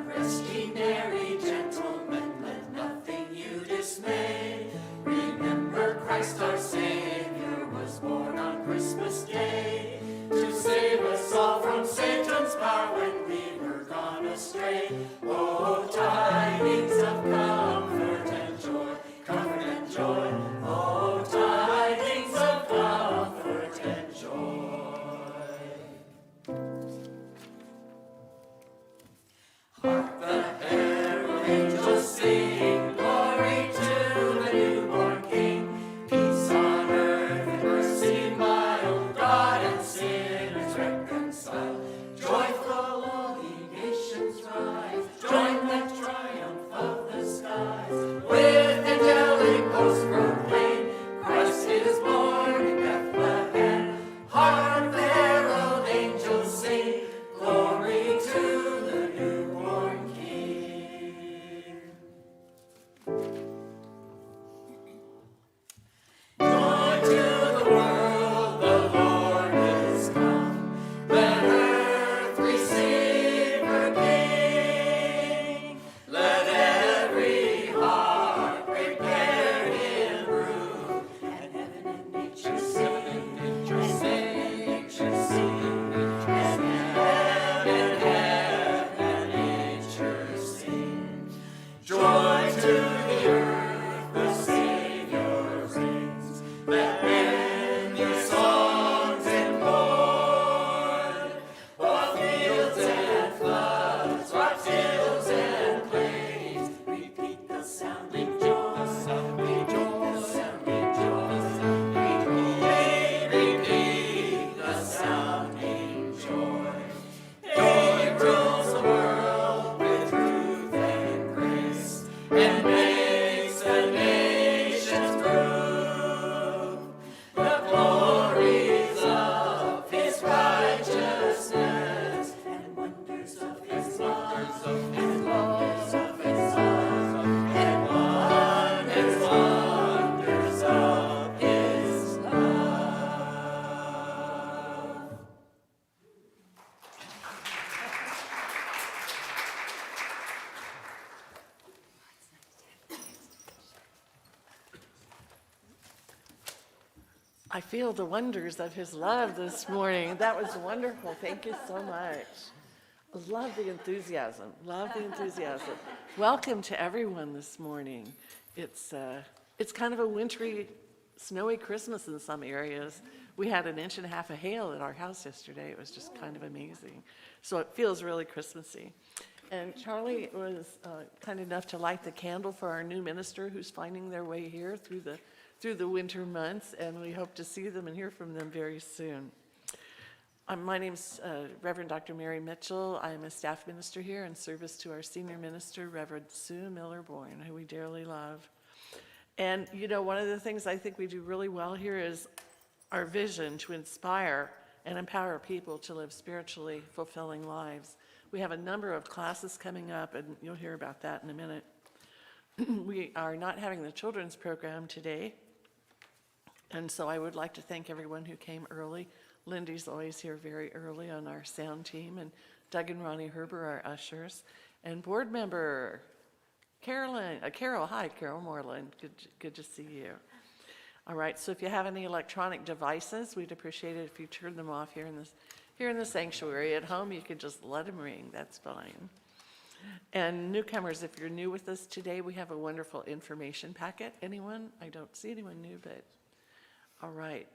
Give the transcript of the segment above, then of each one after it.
Rest ye merry, gentlemen, let nothing you dismay. Remember Christ our Savior was born on Christmas Day to save us all from Satan's power when we were gone astray. Oh, tidings of comfort and joy, comfort and joy. Oh, tidings of comfort and joy. Hark the herald angels sing, glory to the newborn King. Peace on earth and mercy mild, God and sinners reconciled. Joyful all ye nations rise, join the triumph of the skies. With angelic hosts proclaim, Christ is born in Bethlehem. Hark the herald angels sing, glory to the newborn King. Joy to the world, the Lord is come. Let earth receive her King. Let every heart prepare him room. And heaven and nature sing, and nature sing, and heaven and nature sing. Joy to the earth, the Savior reigns. Let men their songs employ. O'er fields and floods, rocks, hills, and plains, repeat the sounding joy, the sounding joy, the sounding joy. Repeat the sounding joy. He rules the world with truth and grace, and makes the nations prove the glories of his righteousness and wonders of his love, and wonders of his love, and wonders of his love. I feel the wonders of his love this morning. That was wonderful. Thank you so much. Love the enthusiasm. Love the enthusiasm. Welcome to everyone this morning. It's kind of a wintry, snowy Christmas in some areas. We had 1.5 inches of hail at our house yesterday. It was just kind of amazing. So it feels really Christmassy. And Charlie was kind enough to light the candle for our new minister who's finding their way here through the winter months, and we hope to see them and hear from them very soon. My name's Reverend Dr. Mary Mitchell. I'm a staff minister here in service to our senior minister, Reverend Sue MillerBorn, who we dearly love. And you know, one of the things I think we do really well here is our vision to inspire and empower people to live spiritually fulfilling lives. We have a number of classes coming up, and you'll hear about that in a minute. We are not having the children's program today, and so I would like to thank everyone who came early. Lindy's always here very early on our sound team, and Doug and Ronnie Herber, our ushers, and board member Carol. Hi, Carol Moreland. Good to see you. All right, so if you have any electronic devices, we'd appreciate it if you turn them off here in the sanctuary. At home, you could just let them ring. That's fine. And newcomers, if you're new with us today, we have a wonderful information packet. Anyone? I don't see anyone new, but all right.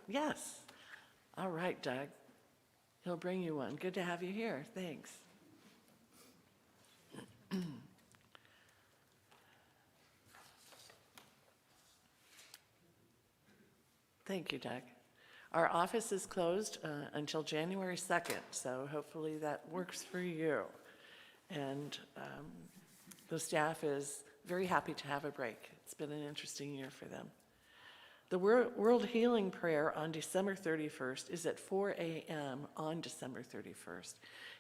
Yes. All right, Doug. He'll bring you one. Good to have you here. Thanks. Thank you, Doug. Our office is closed until January 2nd, so hopefully that works for you. And the staff is very happy to have a break. It's been an interesting year for them. The World Healing Prayer on December 31st is at 4 a.m. on December 31st.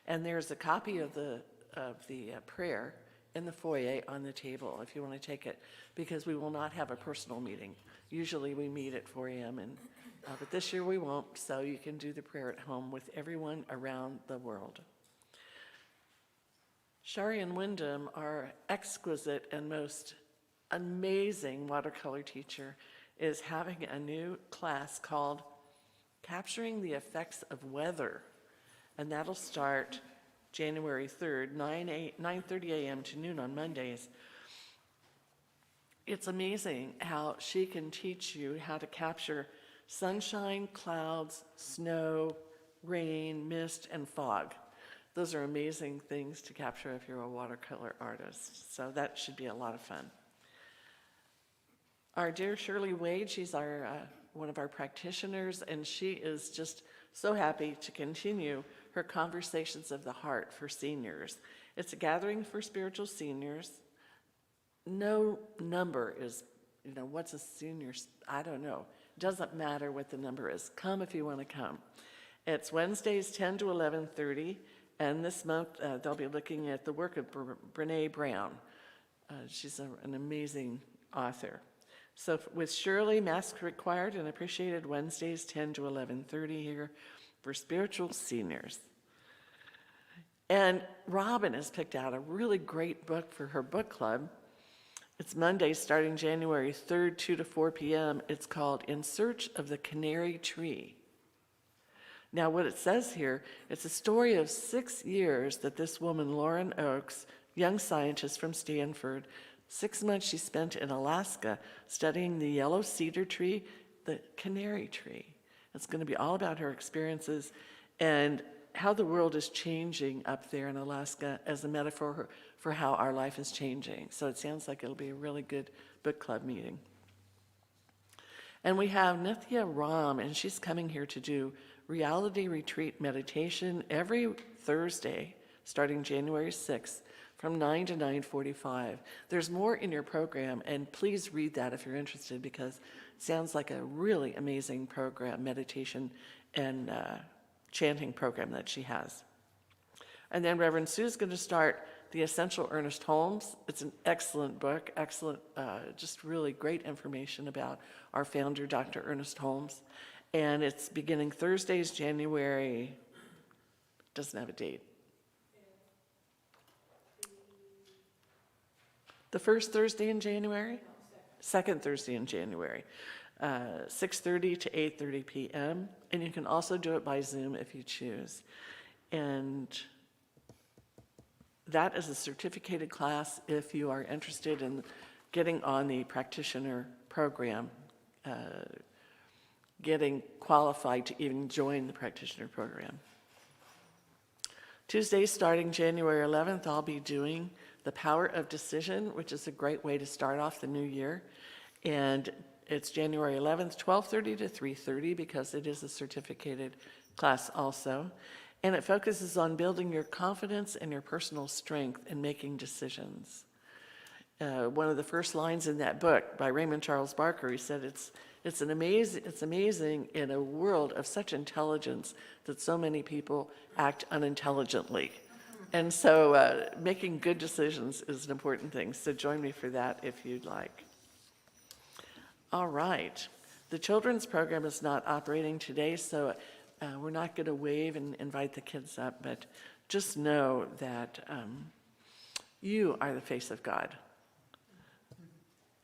And there's a copy of the prayer in the foyer on the table if you want to take it, because we will not have a personal meeting. Usually we meet at 4 a.m. But this year we won't, so you can do the prayer at home with everyone around the world. Shari and Wyndham are exquisite and most amazing watercolor teacher, is having a new class called Capturing the Effects of Weather. And that'll start January 3rd, 9:30 a.m. to noon on Mondays. It's amazing how she can teach you how to capture sunshine, clouds, snow, rain, mist, and fog. Those are amazing things to capture if you're a watercolor artist. So that should be a lot of fun. Our dear Shirley Wade, she's one of our practitioners, and she is just so happy to continue her Conversations of the Heart for seniors. It's a gathering for spiritual seniors. No number is, what's a senior? I don't know. It doesn't matter what the number is. Come if you want to come. It's Wednesdays 10 to 11:30, and this month they'll be looking at the work of Brene Brown. She's an amazing author. So with Shirley, mask required and appreciated Wednesdays 10 to 11:30 here for spiritual seniors. And Robin has picked out a really great book for her book club. It's Monday starting January 3rd, 2 to 4 p.m. It's called In Search of the Canary Tree. Now what it says here, it's a story of 6 years that this woman, Lauren Oakes, young scientist from Stanford, 6 months she spent in Alaska studying the yellow cedar tree, the canary tree. It's going to be all about her experiences and how the world is changing up there in Alaska as a metaphor for how our life is changing. So it sounds like it'll be a really good book club meeting. And we have Nithya Ram, and she's coming here to do reality retreat meditation every Thursday, starting January 6th, from 9 to 9:45. There's more in your program, and please read that if you're interested, because it sounds like a really amazing program, meditation and chanting program that she has. And then Reverend Sue's going to start The Essential Ernest Holmes. It's an excellent book, just really great information about our founder, Dr. Ernest Holmes. And it's beginning Thursdays, January, doesn't have a date. The first Thursday in January? Second Thursday in January. 6:30 to 8:30 p.m. And you can also do it by Zoom if you choose. And that is a certificated class if you are interested in getting on the practitioner program, getting qualified to even join the practitioner program. Tuesday, starting January 11th, I'll be doing The Power of Decision, which is a great way to start off the new year. And it's January 11th, 12:30 to 3:30, because it is a certificated class also. And it focuses on building your confidence and your personal strength in making decisions. One of the first lines in that book by Raymond Charles Barker, he said, it's amazing in a world of such intelligence that so many people act unintelligently. And so making good decisions is an important thing. So join me for that if you'd like. All right. The children's program is not operating today, so we're not going to wave and invite the kids up, but just know that you are the face of God.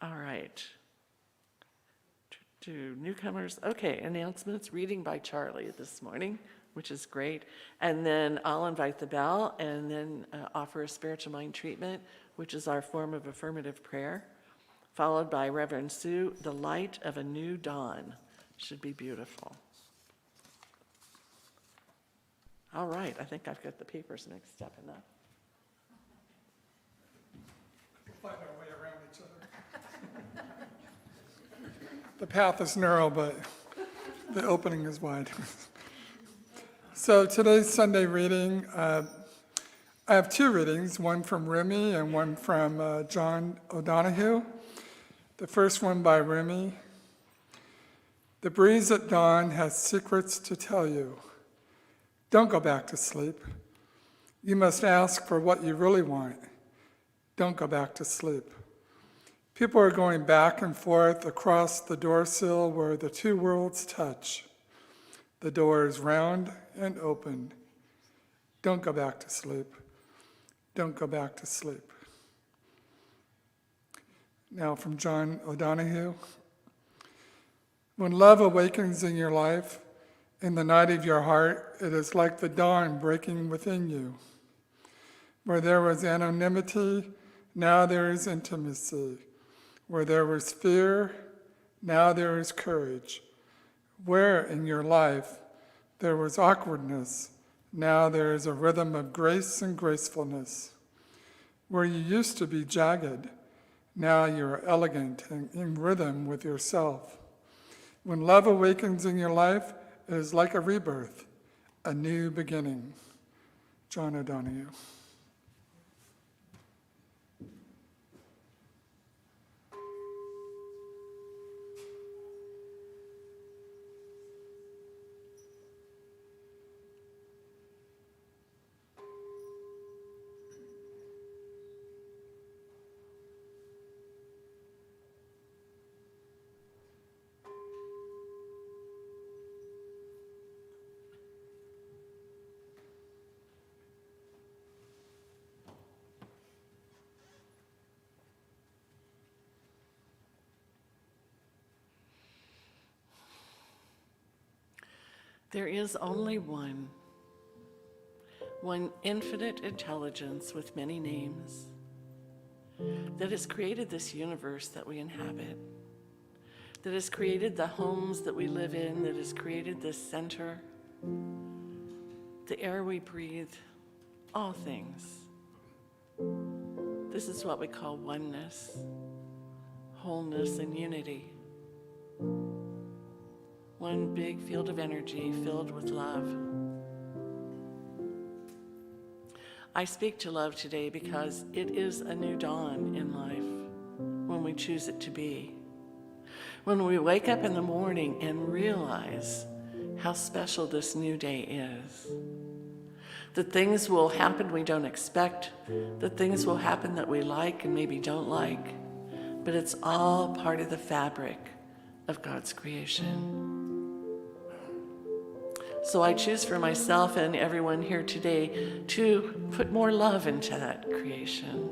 All right. To newcomers, okay, announcements, reading by Charlie this morning, which is great. And then I'll invite the bell and then offer a spiritual mind treatment, which is our form of affirmative prayer, followed by Reverend Sue, The Light of a New Dawn. Should be beautiful. All right, I think I've got the papers mixed up enough. Find our way around each other. The path is narrow, but the opening is wide. So today's Sunday reading, I have two readings, one from Rumi and one from John O'Donohue. The first one by Rumi. The breeze at dawn has secrets to tell you. Don't go back to sleep. You must ask for what you really want. Don't go back to sleep. People are going back and forth across the door sill where the two worlds touch. The door is round and open. Don't go back to sleep. don't go back to sleep. Now from John O'Donohue. When love awakens in your life, in the night of your heart, it is like the dawn breaking within you. Where there was anonymity, now there is intimacy. Where there was fear, now there is courage. Where in your life there was awkwardness, now there is a rhythm of grace and gracefulness. Where you used to be jagged, now you are elegant and in rhythm with yourself. When love awakens in your life, it is like a rebirth, a new beginning. John O'Donohue. There is only one infinite intelligence with many names that has created this universe that we inhabit, that has created the homes that we live in, that has created this center, the air we breathe, all things. This is what we call oneness, wholeness, and unity. One big field of energy filled with love. I speak to love today because it is a new dawn in life when we choose it to be. When we wake up in the morning and realize how special this new day is. That things will happen we don't expect, that things will happen that we like and maybe don't like, but it's all part of the fabric of God's creation. So I choose for myself and everyone here today to put more love into that creation.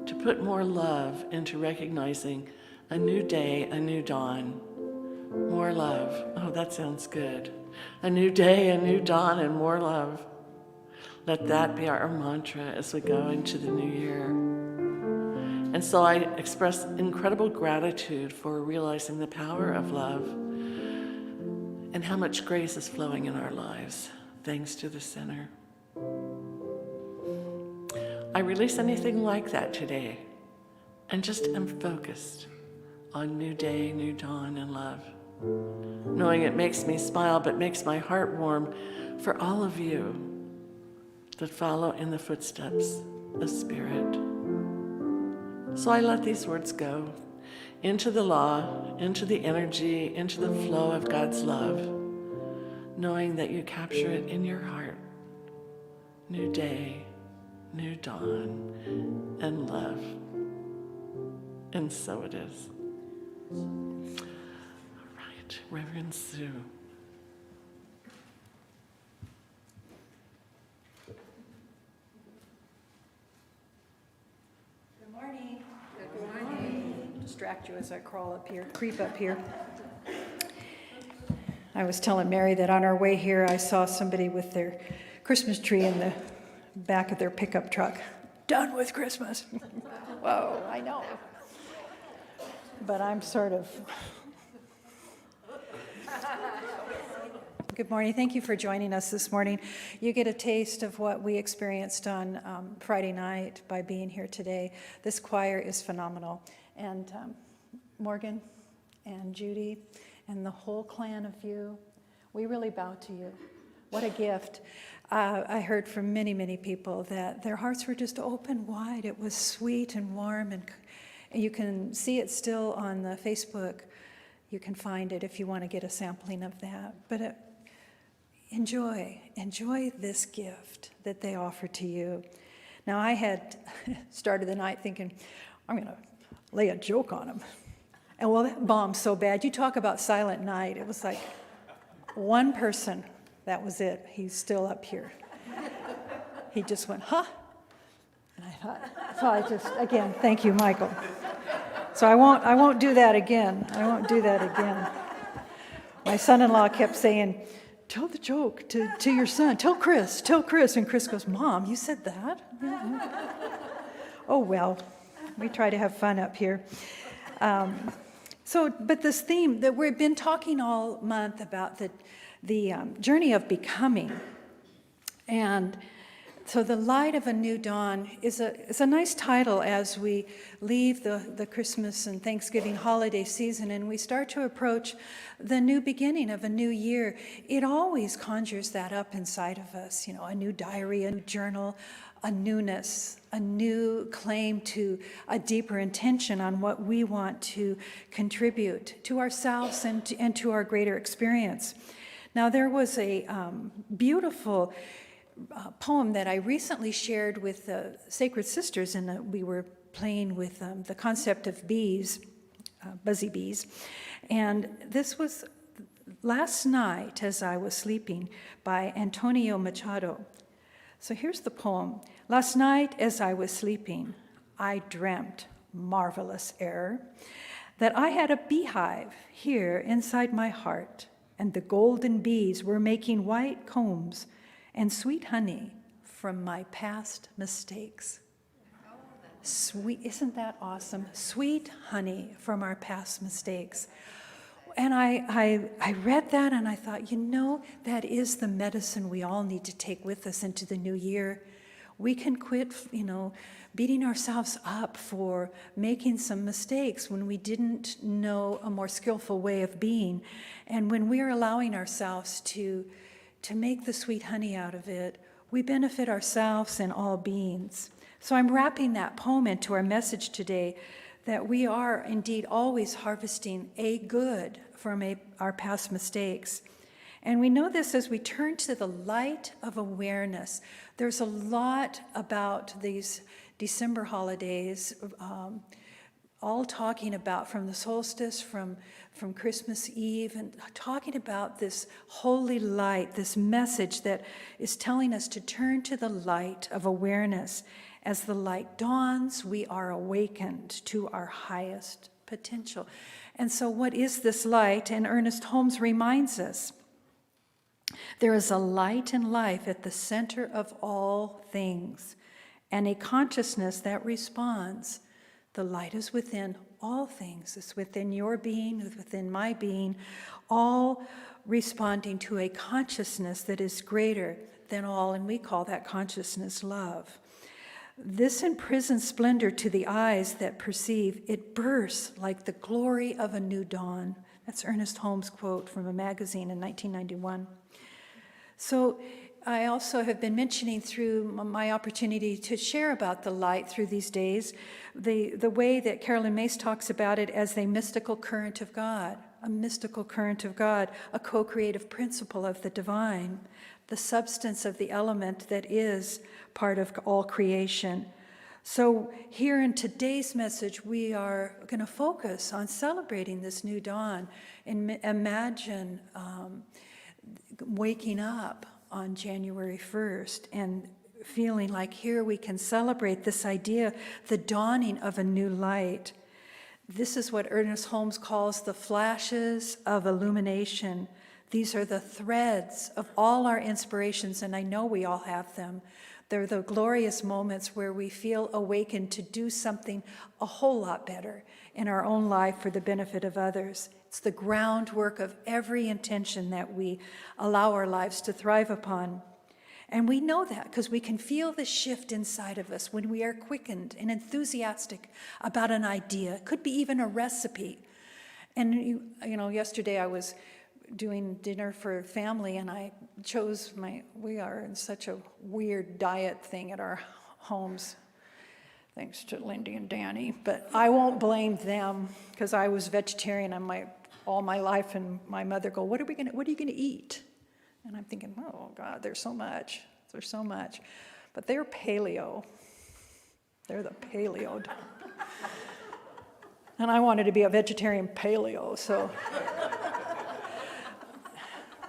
To put more love into recognizing a new day, a new dawn. More love. Oh, that sounds good. A new day, a new dawn, and more love. Let that be our mantra as we go into the new year. And so I express incredible gratitude for realizing the power of love and how much grace is flowing in our lives, thanks to the center. I release anything like that today and just am focused on new day, new dawn, and love. Knowing it makes me smile, but makes my heart warm for all of you that follow in the footsteps of Spirit. So I let these words go into the law, into the energy, into the flow of God's love, knowing that you capture it in your heart. New day, new dawn, and love. And so it is. All right, Reverend Sue. Good morning. Good morning. Distract you as I crawl up here, creep up here. I was telling Mary that on our way here, I saw somebody with their Christmas tree in the back of their pickup truck. Done with Christmas. Whoa, I know. But I'm sort of... Good morning. Thank you for joining us this morning. You get a taste of what we experienced on Friday night by being here today. This choir is phenomenal. And Morgan and Judy and the whole clan of you, we really bow to you. What a gift. I heard from many, many people that their hearts were just open wide. It was sweet and warm, and you can see it still on the Facebook. You can find it if you want to get a sampling of that. But enjoy this gift that they offer to you. Now, I had started the night thinking, I'm going to lay a joke on them. And well, that bombed so bad. You talk about silent night. It was like one person, that was it. He's still up here. he just went, huh? And I thought, so I just, again, thank you, Michael. So I won't do that again. I won't do that again. My son-in-law kept saying, tell the joke to your son. Tell Chris. And Chris goes, Mom, you said that? Oh, well, we try to have fun up here. But this theme that we've been talking all month about the journey of becoming. And so the light of a new dawn is a nice title as we leave the Christmas and Thanksgiving holiday season and we start to approach the new beginning of a new year. It always conjures that up inside of us, a new diary, a new journal, a newness, a new claim to a deeper intention on what we want to contribute to ourselves and to our greater experience. Now, there was a beautiful poem that I recently shared with the Sacred Sisters, and we were playing with the concept of bees, buzzy bees. And this was Last Night as I Was Sleeping by Antonio Machado. So here's the poem. Last night as I was sleeping, I dreamt, marvelous error, that I had a beehive here inside my heart, and the golden bees were making white combs and sweet honey from my past mistakes. Sweet, isn't that awesome? Sweet honey from our past mistakes. And I read that and I thought, that is the medicine we all need to take with us into the new year. We can quit, beating ourselves up for making some mistakes when we didn't know a more skillful way of being. And when we're allowing ourselves to make the sweet honey out of it, we benefit ourselves and all beings. So I'm wrapping that poem into our message today, that we are indeed always harvesting a good from our past mistakes. And we know this as we turn to the light of awareness. There's a lot about these December holidays, all talking about from the solstice, from Christmas Eve, and talking about this holy light, this message that is telling us to turn to the light of awareness. As the light dawns, we are awakened to our highest potential. And so what is this light? And Ernest Holmes reminds us, there is a light in life at the center of all things, and a consciousness that responds. The light is within all things. It's within your being, within my being, all responding to a consciousness that is greater than all, and we call that consciousness love. This imprisoned splendor to the eyes that perceive, it bursts like the glory of a new dawn. That's Ernest Holmes' quote from a magazine in 1991. So I also have been mentioning through my opportunity to share about the light through these days, the way that Carolyn Mace talks about it as a mystical current of God, a mystical current of God, a co-creative principle of the divine, the substance of the element that is part of all creation. So here in today's message, we are going to focus on celebrating this new dawn and imagine waking up on January 1st and feeling like here we can celebrate this idea, the dawning of a new light. This is what Ernest Holmes calls the flashes of illumination. These are the threads of all our inspirations, and I know we all have them. They're the glorious moments where we feel awakened to do something a whole lot better in our own life for the benefit of others. It's the groundwork of every intention that we allow our lives to thrive upon. And we know that because we can feel the shift inside of us when we are quickened and enthusiastic about an idea. It could be even a recipe. And you know, yesterday I was doing dinner for family and I chose we are in such a weird diet thing at our homes, thanks to Lindy and Danny, but I won't blame them because I was vegetarian all my life, and my mother go, what are you gonna eat? And I'm thinking, oh God, there's so much, but they're paleo, they're the paleo. And I wanted to be a vegetarian paleo, so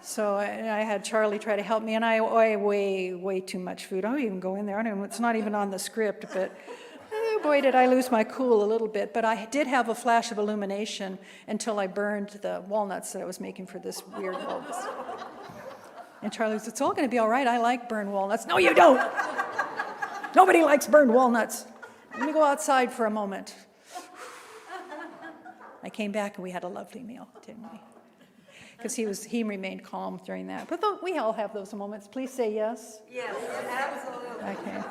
So I had Charlie try to help me, and I ate way too much food. I don't even go in there. I don't even, it's not even on the script, but boy, did I lose my cool a little bit. But I did have a flash of illumination until I burned the walnuts that I was making for this weird walnuts. And Charlie said, it's all going to be all right. I like burned walnuts. No, you don't. Nobody likes burned walnuts. Let me go outside for a moment. I came back and we had a lovely meal, didn't we? Because he remained calm during that. But we all have those moments. Please say yes. Yes, absolutely. Okay.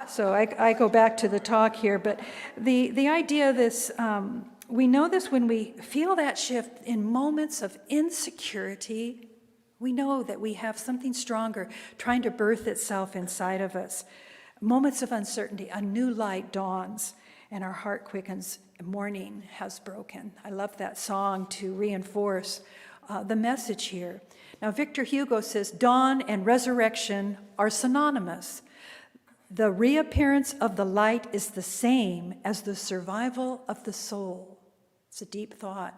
So I go back to the talk here, but the idea of this, we know this when we feel that shift in moments of insecurity. We know that we have something stronger trying to birth itself inside of us. Moments of uncertainty, a new light dawns, and our heart quickens. Morning has broken. I love that song to reinforce the message here. Now, Victor Hugo says, dawn and resurrection are synonymous. The reappearance of the light is the same as the survival of the soul. It's a deep thought.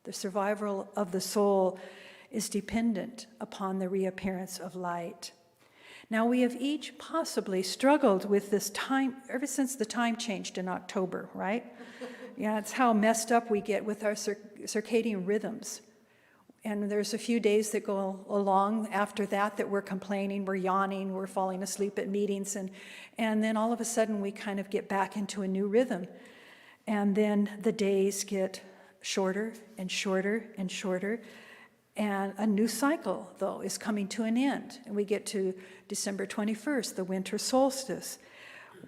The survival of the soul is dependent upon the reappearance of light. Now, we have each possibly struggled with this time ever since the time changed in October, right? Yeah, it's how messed up we get with our circadian rhythms. And there's a few days that go along after that we're complaining, we're yawning, we're falling asleep at meetings, and then all of a sudden we kind of get back into a new rhythm. And then the days get shorter and shorter and shorter. And a new cycle, though, is coming to an end. And we get to December 21st, the winter solstice.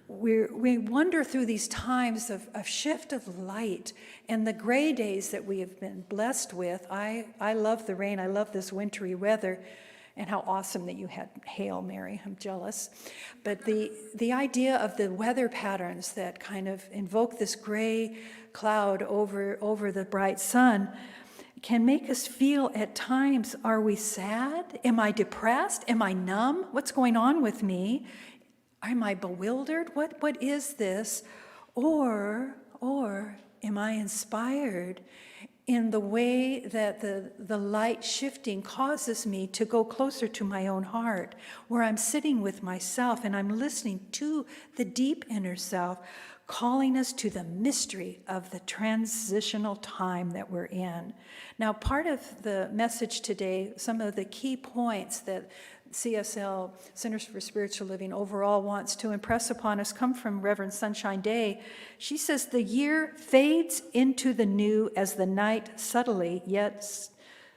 We wander through these times of shift of light and the gray days that we have been blessed with. I love the rain. I love this wintry weather. And how awesome that you had hail, Mary. I'm jealous. But the idea of the weather patterns that kind of invoke this gray cloud over the bright sun can make us feel at times, are we sad? Am I depressed? Am I numb? What's going on with me? Am I bewildered? What is this? Or am I inspired in the way that the light shifting causes me to go closer to my own heart, where I'm sitting with myself and I'm listening to the deep inner self, calling us to the mystery of the transitional time that we're in. Now, part of the message today, some of the key points that CSL, Centers for Spiritual Living, overall wants to impress upon us come from Reverend Sunshine Day. She says, the year fades into the new as the night subtly, yet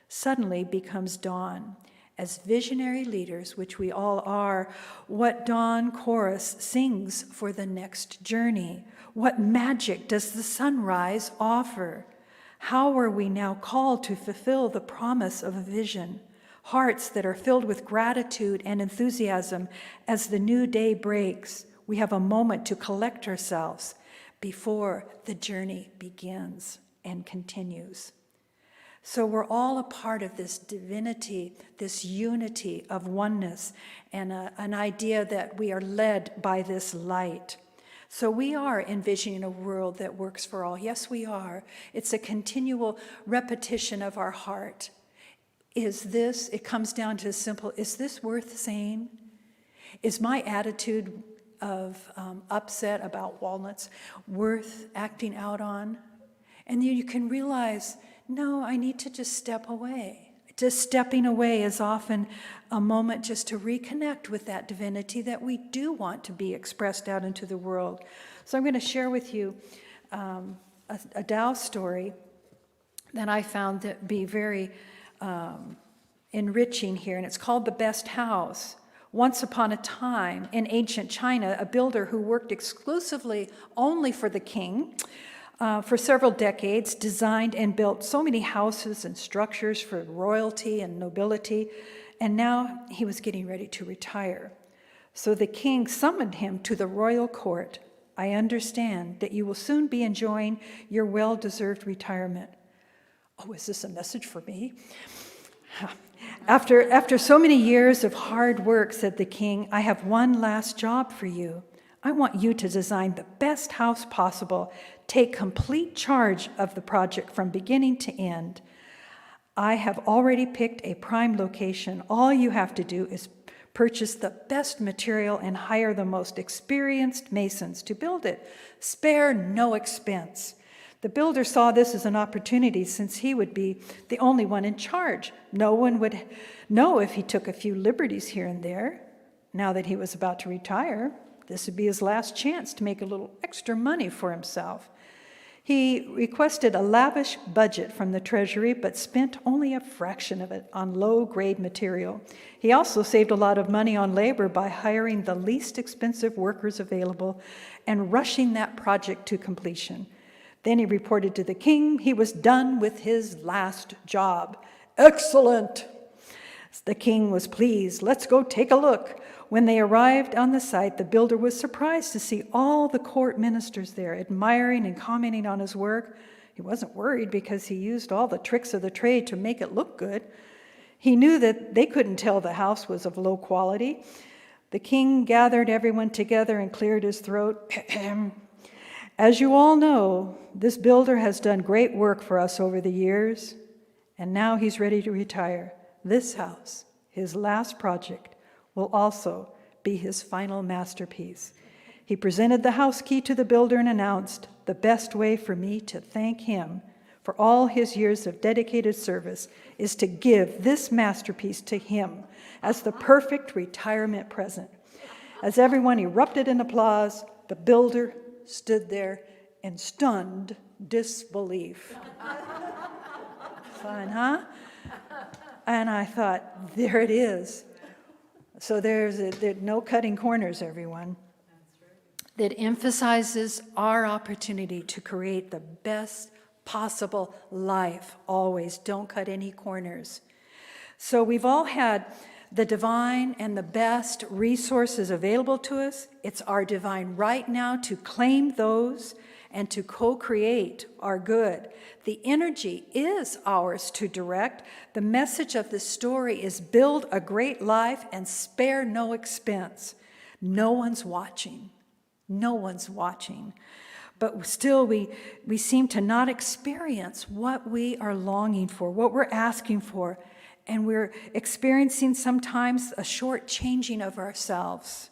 suddenly becomes dawn. As visionary leaders, which we all are, what dawn chorus sings for the next journey? What magic does the sunrise offer? How are we now called to fulfill the promise of a vision? Hearts that are filled with gratitude and enthusiasm as the new day breaks. We have a moment to collect ourselves before the journey begins and continues. So we're all a part of this divinity, this unity of oneness, and an idea that we are led by this light. So we are envisioning a world that works for all. Yes, we are. It's a continual repetition of our heart. It comes down to a simple, is this worth saying? Is my attitude of upset about walnuts worth acting out on? And then you can realize, no, I need to just step away. Just stepping away is often a moment just to reconnect with that divinity that we do want to be expressed out into the world. So I'm going to share with you a Tao story that I found to be very enriching here, and it's called The Best House. Once upon a time, in ancient China, a builder who worked exclusively only for the king for several decades designed and built so many houses and structures for royalty and nobility, and now he was getting ready to retire. So the king summoned him to the royal court. I understand that you will soon be enjoying your well-deserved retirement. Oh, is this a message for me? After so many years of hard work, said the king, I have one last job for you. I want you to design the best house possible. Take complete charge of the project from beginning to end. I have already picked a prime location. All you have to do is purchase the best material and hire the most experienced masons to build it. Spare no expense. The builder saw this as an opportunity since he would be the only one in charge. No one would know if he took a few liberties here and there. Now that he was about to retire, this would be his last chance to make a little extra money for himself. He requested a lavish budget from the treasury, but spent only a fraction of it on low-grade material. He also saved a lot of money on labor by hiring the least expensive workers available and rushing that project to completion. Then he reported to the king he was done with his last job. Excellent! The king was pleased. Let's go take a look. When they arrived on the site, the builder was surprised to see all the court ministers there, admiring and commenting on his work. He wasn't worried because he used all the tricks of the trade to make it look good. He knew that they couldn't tell the house was of low quality. The king gathered everyone together and cleared his throat. As you all know, this builder has done great work for us over the years, and now he's ready to retire. This house, his last project, will also be his final masterpiece. He presented the house key to the builder and announced, the best way for me to thank him for all his years of dedicated service is to give this masterpiece to him as the perfect retirement present. As everyone erupted in applause, the builder stood there in stunned disbelief. Fun, huh? And I thought, there it is. So there's no cutting corners, everyone. That emphasizes our opportunity to create the best possible life, always. Don't cut any corners. So we've all had the divine and the best resources available to us. It's our divine right now to claim those and to co-create our good. The energy is ours to direct. The message of the story is build a great life and spare no expense. No one's watching. No one's watching. But still, we seem to not experience what we are longing for, what we're asking for. And we're experiencing sometimes a short changing of ourselves,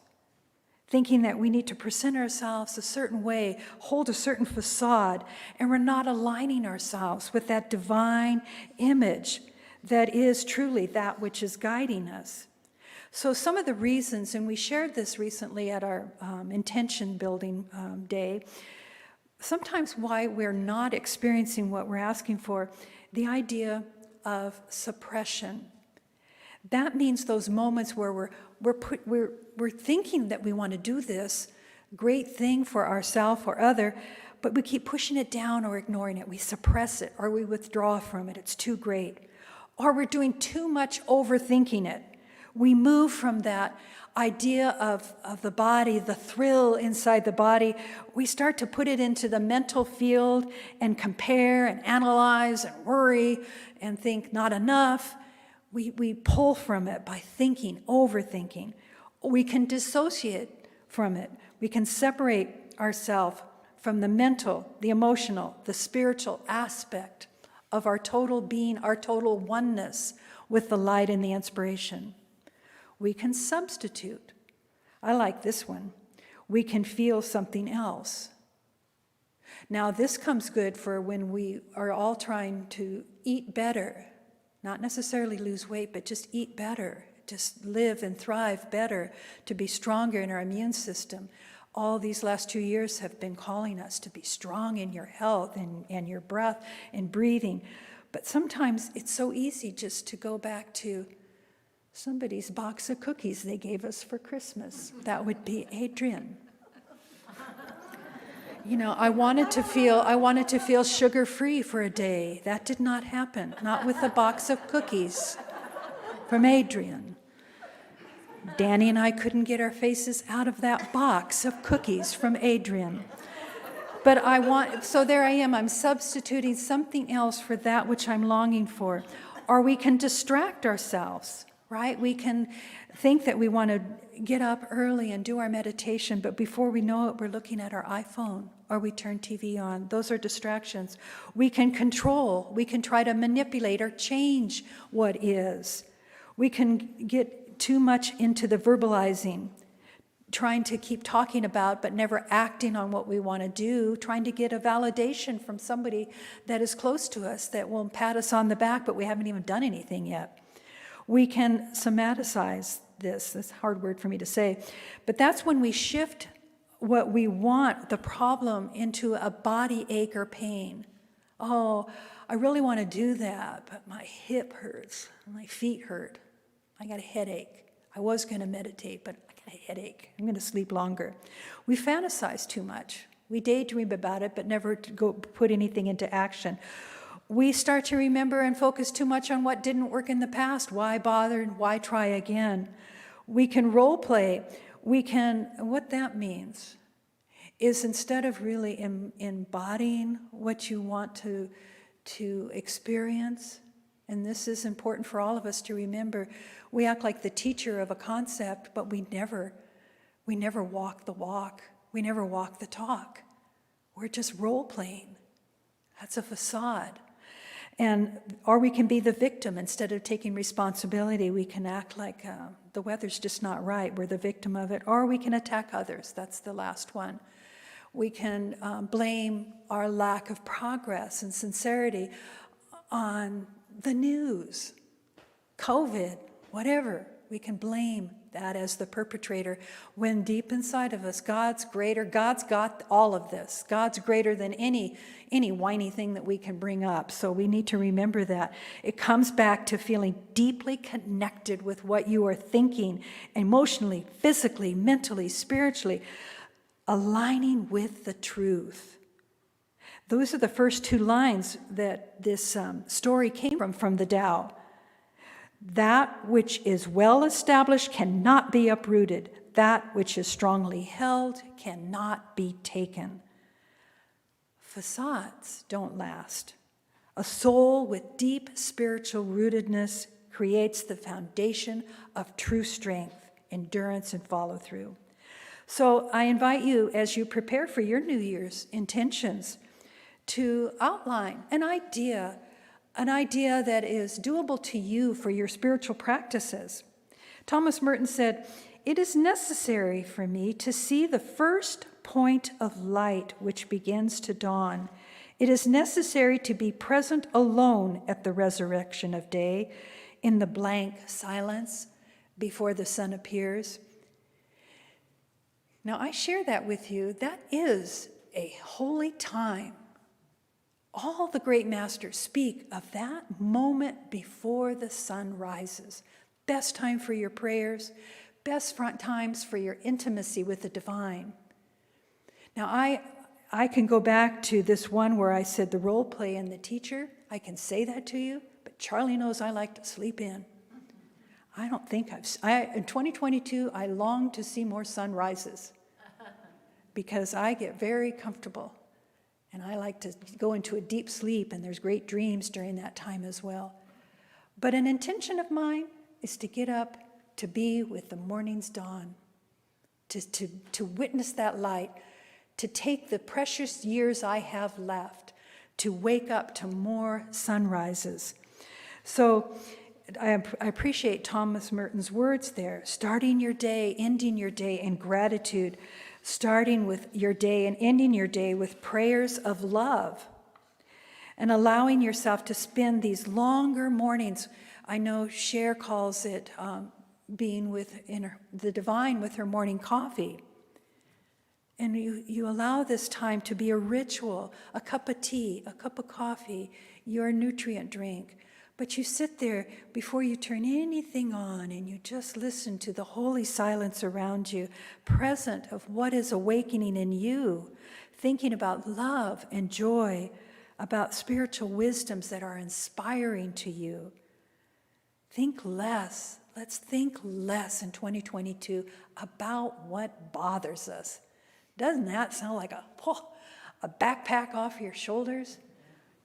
thinking that we need to present ourselves a certain way, hold a certain facade, and we're not aligning ourselves with that divine image that is truly that which is guiding us. So some of the reasons, and we shared this recently at our intention building day, sometimes why we're not experiencing what we're asking for, the idea of suppression. That means those moments where we're thinking that we want to do this great thing for ourselves or other, but we keep pushing it down or ignoring it. We suppress it or we withdraw from it. It's too great. Or we're doing too much overthinking it. We move from that idea of the body, the thrill inside the body. We start to put it into the mental field and compare and analyze and worry and think not enough. We pull from it by thinking, overthinking. We can dissociate from it. We can separate ourselves from the mental, the emotional, the spiritual aspect of our total being, our total oneness with the light and the inspiration. We can substitute. I like this one. We can feel something else. Now, this comes good for when we are all trying to eat better, not necessarily lose weight, but just eat better, just live and thrive better, to be stronger in our immune system. All these last 2 years have been calling us to be strong in your health and your breath and breathing. But sometimes it's so easy just to go back to somebody's box of cookies they gave us for Christmas. That would be Adrian. You know, I wanted to feel sugar-free for a day. That did not happen, not with a box of cookies from Adrian. Danny and I couldn't get our faces out of that box of cookies from Adrian. But so there I am, I'm substituting something else for that which I'm longing for. Or we can distract ourselves, right? We can think that we want to get up early and do our meditation, but before we know it, we're looking at our iPhone or we turn TV on. Those are distractions. We can control, we can try to manipulate or change what is. We can get too much into the verbalizing, trying to keep talking about but never acting on what we want to do, trying to get a validation from somebody that is close to us that will pat us on the back, but we haven't even done anything yet. We can somaticize this. That's a hard word for me to say. But that's when we shift what we want, the problem, into a body ache or pain. Oh, I really want to do that, but my hip hurts, my feet hurt, I got a headache. I was going to meditate, but I got a headache. I'm going to sleep longer. We fantasize too much. We daydream about it, but never go put anything into action. We start to remember and focus too much on what didn't work in the past. Why bother and why try again? We can role play. What that means is instead of really embodying what you want to experience, and this is important for all of us to remember, we act like the teacher of a concept, but we never walk the walk. We never walk the talk. We're just role playing. That's a facade. Or we can be the victim instead of taking responsibility. We can act like the weather's just not right. We're the victim of it. Or we can attack others. That's the last one. We can blame our lack of progress and sincerity on the news, COVID, whatever. We can blame that as the perpetrator when deep inside of us, God's greater. God's got all of this. God's greater than any whiny thing that we can bring up. So we need to remember that. It comes back to feeling deeply connected with what you are thinking, emotionally, physically, mentally, spiritually, aligning with the truth. Those are the first two lines that this story came from the Tao. That which is well established cannot be uprooted. That which is strongly held cannot be taken. Facades don't last. A soul with deep spiritual rootedness creates the foundation of true strength, endurance, and follow through. So I invite you, as you prepare for your New Year's intentions, to outline an idea that is doable to you for your spiritual practices. Thomas Merton said, "It is necessary for me to see the first point of light which begins to dawn. It is necessary to be present alone at the resurrection of day, in the blank silence before the sun appears." Now, I share that with you. That is a holy time. All the great masters speak of that moment before the sun rises. Best time for your prayers, best front times for your intimacy with the divine. Now, I can go back to this one where I said the role play and the teacher. I can say that to you, but Charlie knows I like to sleep in. I don't think in 2022, I long to see more sunrises because I get very comfortable. And I like to go into a deep sleep, and there's great dreams during that time as well. But an intention of mine is to get up, to be with the morning's dawn, to witness that light, to take the precious years I have left, to wake up to more sunrises. So I appreciate Thomas Merton's words there, starting your day, ending your day in gratitude, starting with your day and ending your day with prayers of love, and allowing yourself to spend these longer mornings. I know Cher calls it being the divine with her morning coffee. And you allow this time to be a ritual, a cup of tea, a cup of coffee, your nutrient drink. But you sit there before you turn anything on and you just listen to the holy silence around you, present of what is awakening in you, thinking about love and joy, about spiritual wisdoms that are inspiring to you. Think less. Let's think less in 2022 about what bothers us. Doesn't that sound like a backpack off your shoulders?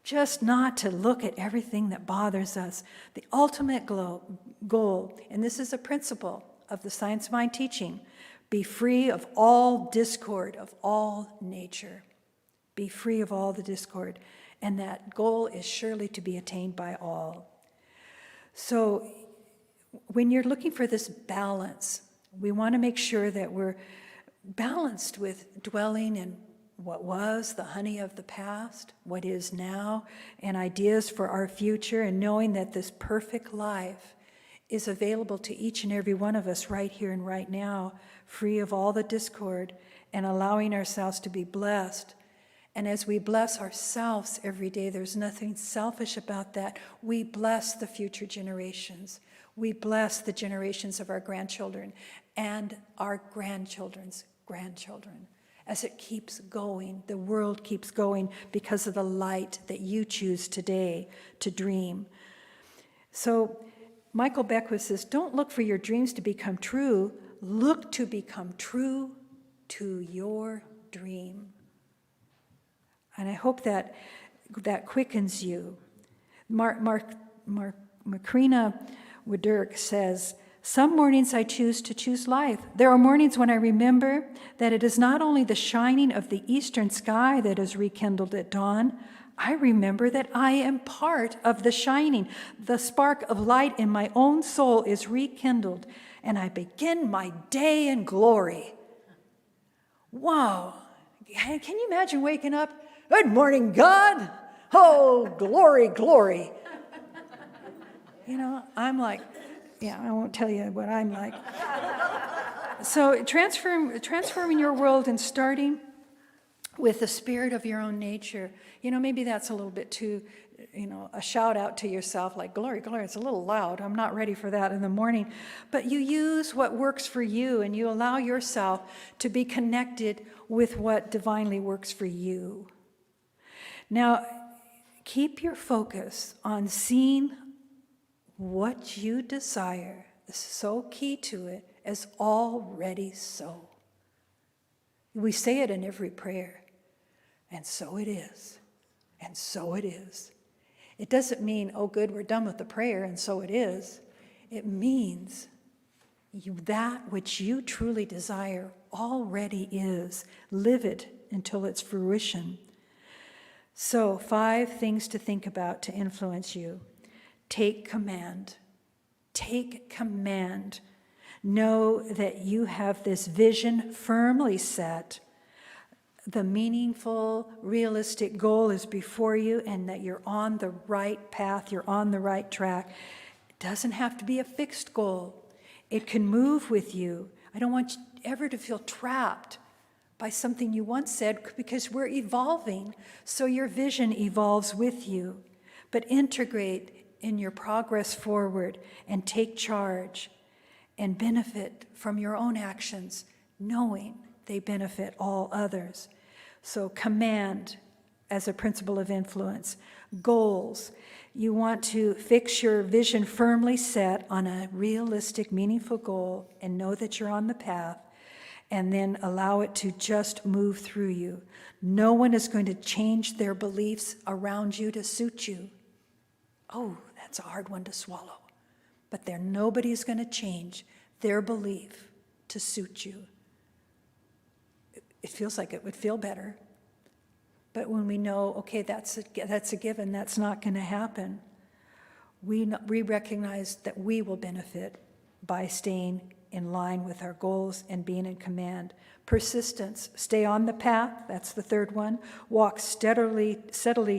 Just not to look at everything that bothers us. The ultimate goal, and this is a principle of the Science of Mind teaching. Be free of all discord of all nature. Be free of all the discord. And that goal is surely to be attained by all. So when you're looking for this balance, we want to make sure that we're balanced with dwelling in what was, the honey of the past, what is now, and ideas for our future, and knowing that this perfect life is available to each and every one of us right here and right now, free of all the discord, and allowing ourselves to be blessed. And as we bless ourselves every day, there's nothing selfish about that. We bless the future generations. We bless the generations of our grandchildren and our grandchildren's grandchildren. As it keeps going, the world keeps going because of the light that you choose today to dream. So Michael Beckwith says, don't look for your dreams to become true. Look to become true to your dream. And I hope that quickens you. Macrina Woodurk says, some mornings I choose to choose life. There are mornings when I remember that it is not only the shining of the eastern sky that is rekindled at dawn. I remember that I am part of the shining. The spark of light in my own soul is rekindled, and I begin my day in glory. Wow. Can you imagine waking up? Good morning, God. Oh, glory, glory. You know, I'm like, yeah, I won't tell you what I'm like. So transforming your world and starting with the spirit of your own nature. You know, maybe that's a little bit too, a shout out to yourself, like, glory, glory, it's a little loud. I'm not ready for that in the morning. But you use what works for you, and you allow yourself to be connected with what divinely works for you. Now, keep your focus on seeing what you desire, this is so key to it, as already so. We say it in every prayer, and so it is, and so it is. It doesn't mean, oh good, we're done with the prayer, and so it is. It means that which you truly desire already is. Live it until its fruition. So, 5 things to think about to influence you. Take command. Take command. Know that you have this vision firmly set. The meaningful, realistic goal is before you, and that you're on the right path, you're on the right track. It doesn't have to be a fixed goal. It can move with you. I don't want you ever to feel trapped by something you once said, because we're evolving, so your vision evolves with you. But integrate in your progress forward and take charge and benefit from your own actions, knowing they benefit all others. So command as a principle of influence. Goals. You want to fix your vision firmly set on a realistic, meaningful goal and know that you're on the path, and then allow it to just move through you. No one is going to change their beliefs around you to suit you. Oh, that's a hard one to swallow. But nobody's going to change their belief to suit you. It feels like it would feel better. But when we know, okay, that's a given, that's not going to happen, we recognize that we will benefit by staying in line with our goals and being in command. Persistence, stay on the path, that's the 3rd one. Walk steadily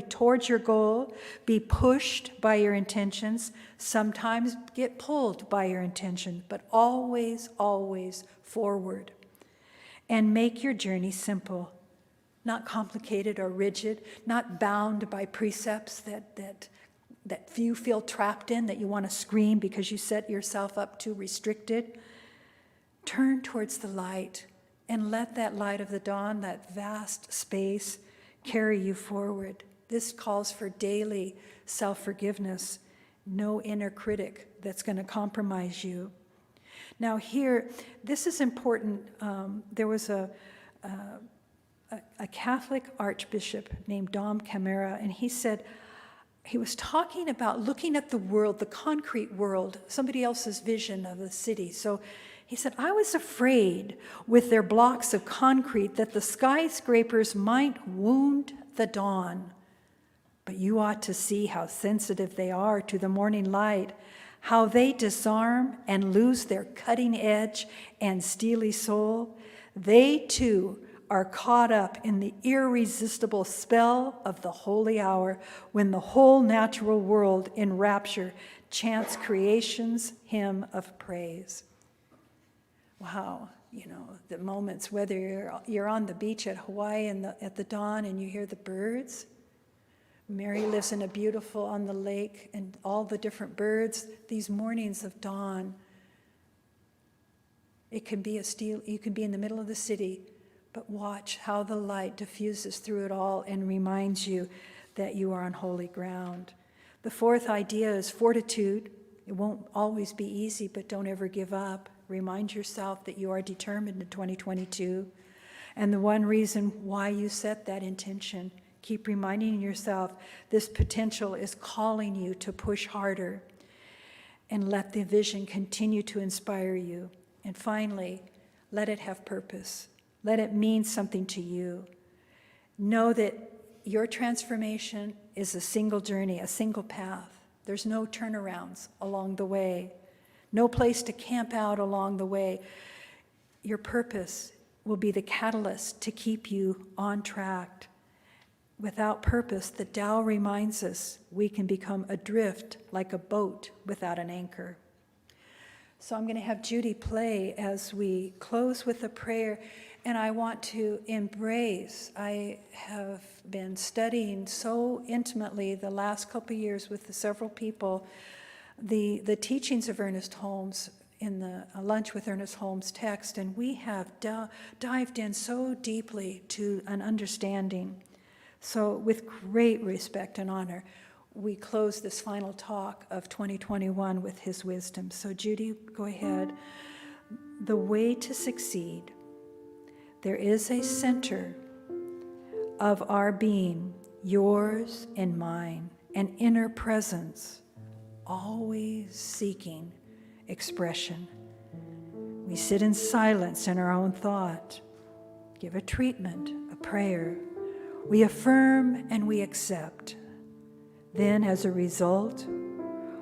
towards your goal. Be pushed by your intentions. Sometimes get pulled by your intention, but always, always forward. And make your journey simple, not complicated or rigid, not bound by precepts that you feel trapped in, that you want to scream because you set yourself up too restricted. Turn towards the light and let that light of the dawn, that vast space, carry you forward. This calls for daily self-forgiveness, no inner critic that's going to compromise you. Now here, this is important. There was a Catholic archbishop named Dom Camara, and he said, he was talking about looking at the world, the concrete world, somebody else's vision of the city. So He said, I was afraid with their blocks of concrete that the skyscrapers might wound the dawn. But you ought to see how sensitive they are to the morning light, how they disarm and lose their cutting edge and steely soul. They too are caught up in the irresistible spell of the holy hour when the whole natural world in rapture chants creation's hymn of praise. Wow, the moments, whether you're on the beach at Hawaii at the dawn and you hear the birds. Mary lives in a beautiful on the lake and all the different birds, these mornings of dawn. It can be you can be in the middle of the city, but watch how the light diffuses through it all and reminds you that you are on holy ground. The fourth idea is fortitude. It won't always be easy, but don't ever give up. Remind yourself that you are determined in 2022. And the one reason why you set that intention, keep reminding yourself this potential is calling you to push harder, and let the vision continue to inspire you. And finally, let it have purpose. Let it mean something to you. Know that your transformation is a single journey, a single path. There's no turnarounds along the way, no place to camp out along the way. Your purpose will be the catalyst to keep you on track. Without purpose, the Tao reminds us we can become adrift like a boat without an anchor. So I'm going to have Judy play as we close with a prayer. And I want to embrace, I have been studying so intimately the last couple of years with the several people, the teachings of Ernest Holmes in the Lunch with Ernest Holmes text, and we have dived in so deeply to an understanding. So with great respect and honor, we close this final talk of 2021 with his wisdom. So Judy, go ahead. The way to succeed. There is a center of our being, yours and mine, an inner presence, always seeking expression. We sit in silence in our own thought, give a treatment, a prayer. We affirm and we accept. Then, as a result,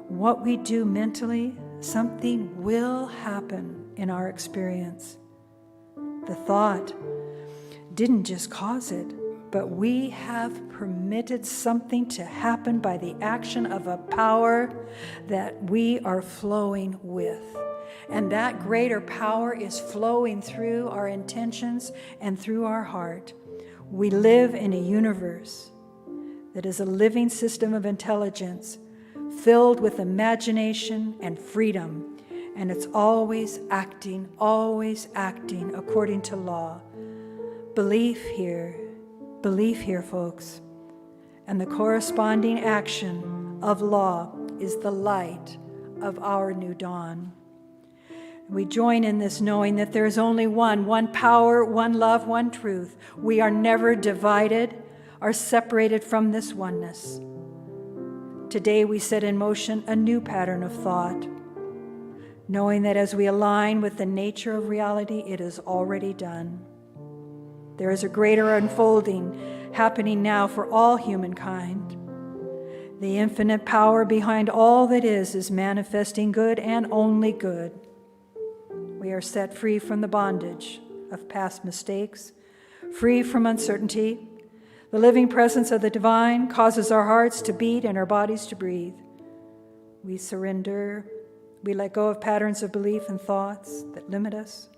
what we do mentally, something will happen in our experience. The thought didn't just cause it, but we have permitted something to happen by the action of a power that we are flowing with. And that greater power is flowing through our intentions and through our heart. We live in a universe that is a living system of intelligence filled with imagination and freedom. And it's always acting according to law. Belief here, folks. And the corresponding action of law is the light of our new dawn. We join in this knowing that there is only one power, one love, one truth. We are never divided or separated from this oneness. Today we set in motion a new pattern of thought, knowing that as we align with the nature of reality, it is already done. There is a greater unfolding happening now for all humankind. The infinite power behind all that is manifesting good and only good. We are set free from the bondage of past mistakes, free from uncertainty. The living presence of the divine causes our hearts to beat and our bodies to breathe. We surrender. We let go of patterns of belief and thoughts that limit us.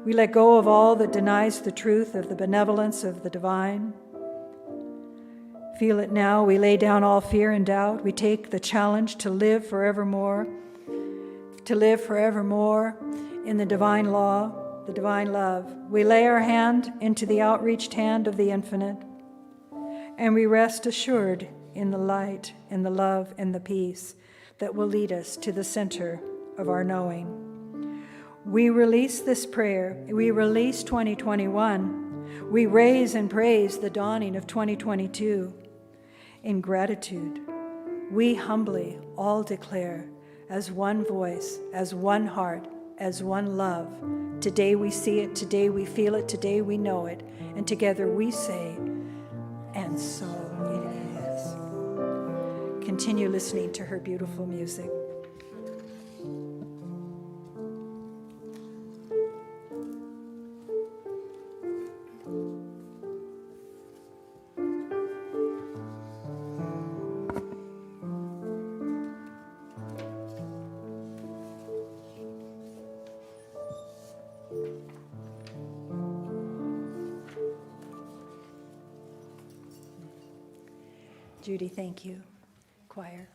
We let go of all that denies the truth of the benevolence of the divine. Feel it now. We lay down all fear and doubt. We take the challenge to live forevermore in the divine law, the divine love. We lay our hand into the outreached hand of the infinite, and we rest assured in the light, in the love, and the peace that will lead us to the center of our knowing. We release this prayer. We release 2021. We raise and praise the dawning of 2022. In gratitude, we humbly all declare as one voice, as one heart, as one love. Today we see it, today we feel it, today we know it, and together we say, and so it is. Continue listening to her beautiful music. Judy, thank you. Choir.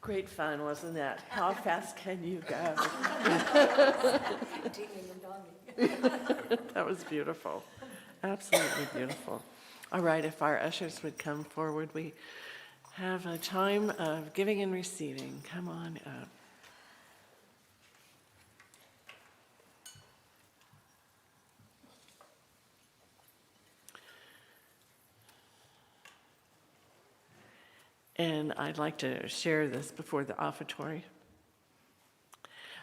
Great fun, wasn't that? How fast can you go? That was beautiful. Absolutely beautiful. All right, if our ushers would come forward, we have a time of giving and receiving. Come on up. And I'd like to share this before the offertory.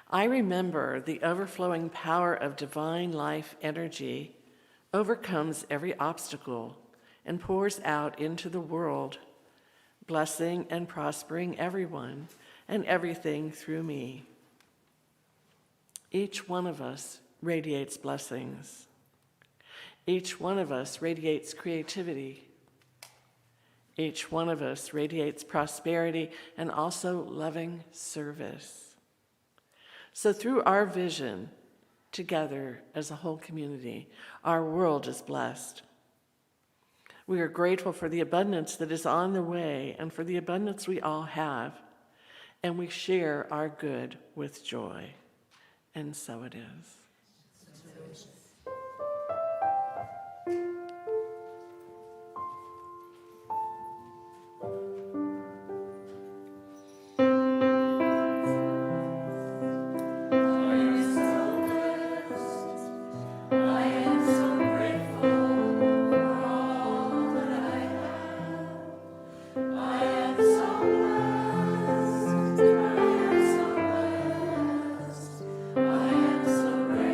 I remember the overflowing power of divine life energy overcomes every obstacle and pours out into the world, blessing and prospering everyone and everything through me. Each one of us radiates blessings. Each one of us radiates creativity. Each one of us radiates prosperity and also loving service. So through our vision, together as a whole community, our world is blessed. We are grateful for the abundance that is on the way and for the abundance we all have, and we share our good with joy. And so it is. I am so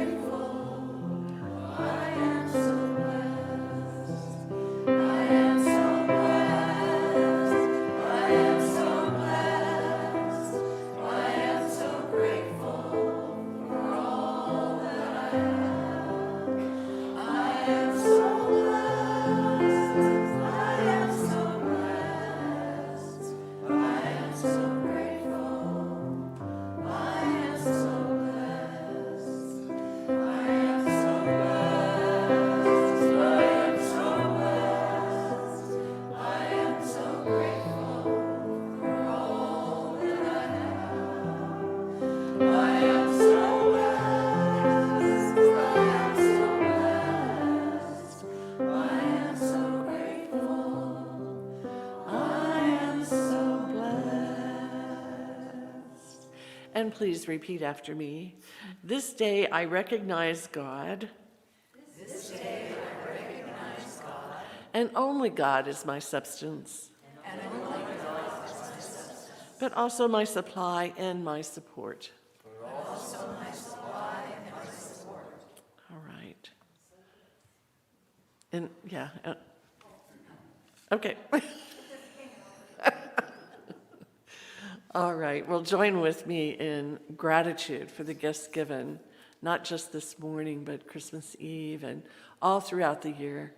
and please repeat after me. This day I recognize God. This day I recognize God. And only God is my substance. And only God is my substance. But also my supply and my support. But also my supply and my support. All right. And yeah. Okay. All right, well, join with me in gratitude for the gifts given, not just this morning, but Christmas Eve and all throughout the year,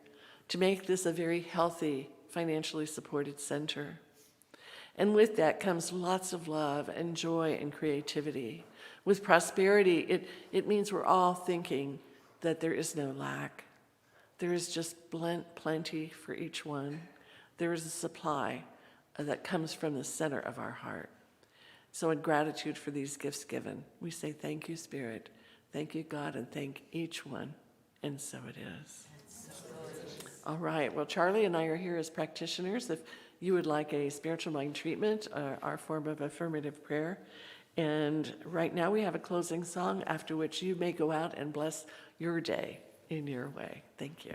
to make this a very healthy, financially supported center. And with that comes lots of love and joy and creativity. With prosperity, it means we're all thinking that there is no lack. There is just plenty for each one. There is a supply that comes from the center of our heart. So in gratitude for these gifts given, we say thank you, Spirit, thank you, God, and thank each one. And so it is. All right, well, Charlie and I are here as practitioners. If you would like a spiritual mind treatment, our form of affirmative prayer. And right now we have a closing song, after which you may go out and bless your day in your way. Thank you.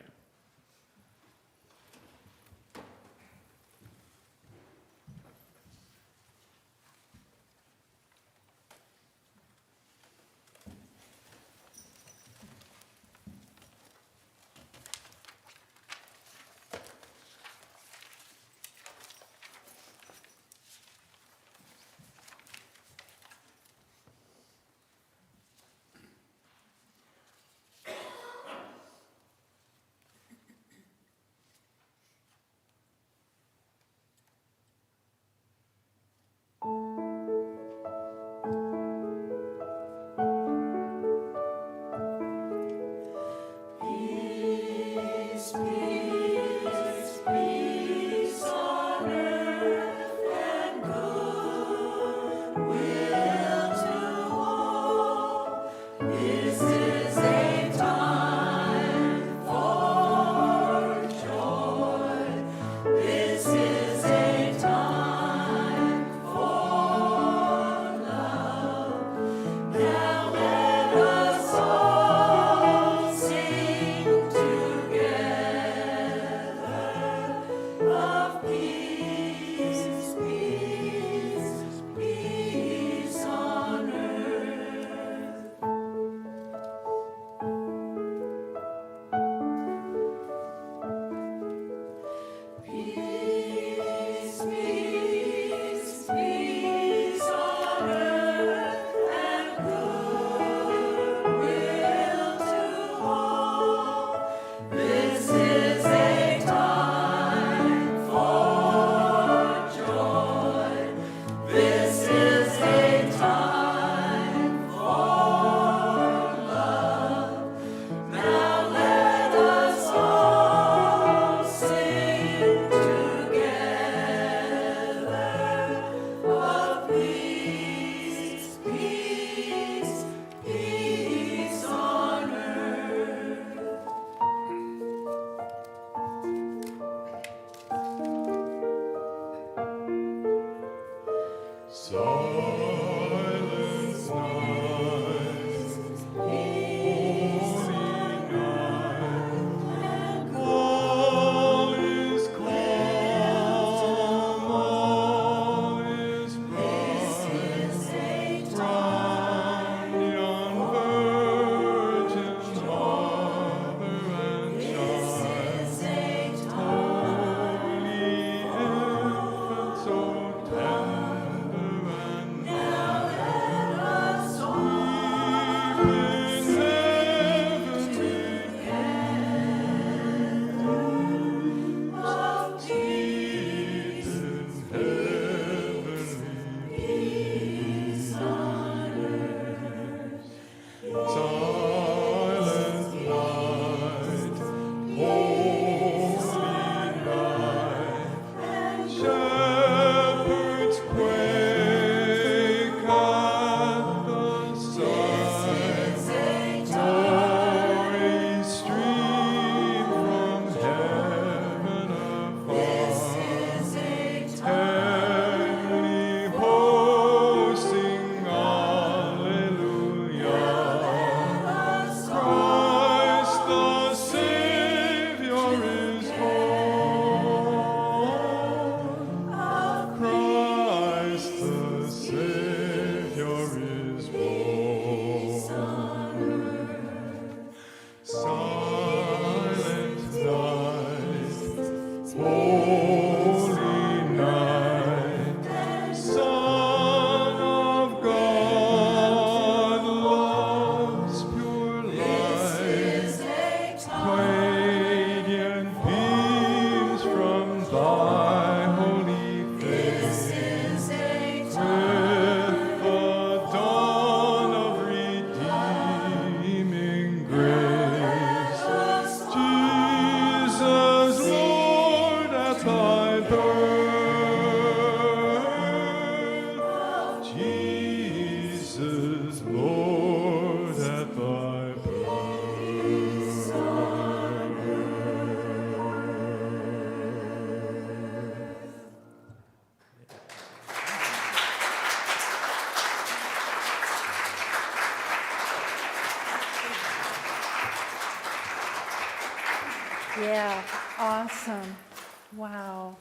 Yeah, awesome. Wow.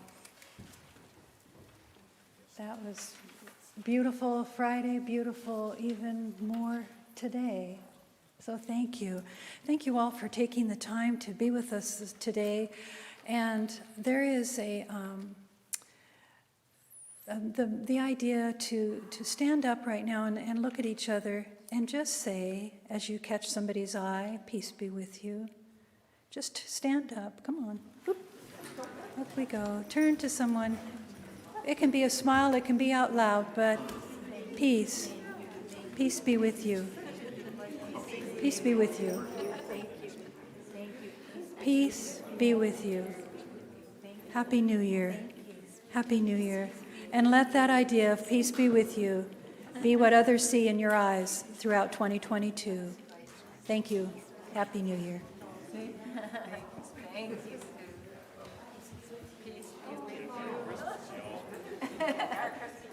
That was beautiful Friday, beautiful even more today. So thank you. Thank you all for taking the time to be with us today. And there is the idea to stand up right now and look at each other and just say, as you catch somebody's eye, peace be with you. Just stand up. Come on. Boop. Up we go. Turn to someone. It can be a smile, it can be out loud, but peace. Peace be with you. Peace be with you. Peace be with you. Happy New Year. Happy New Year. And let that idea of peace be with you be what others see in your eyes throughout 2022. Thank you. Happy New Year. Thank you.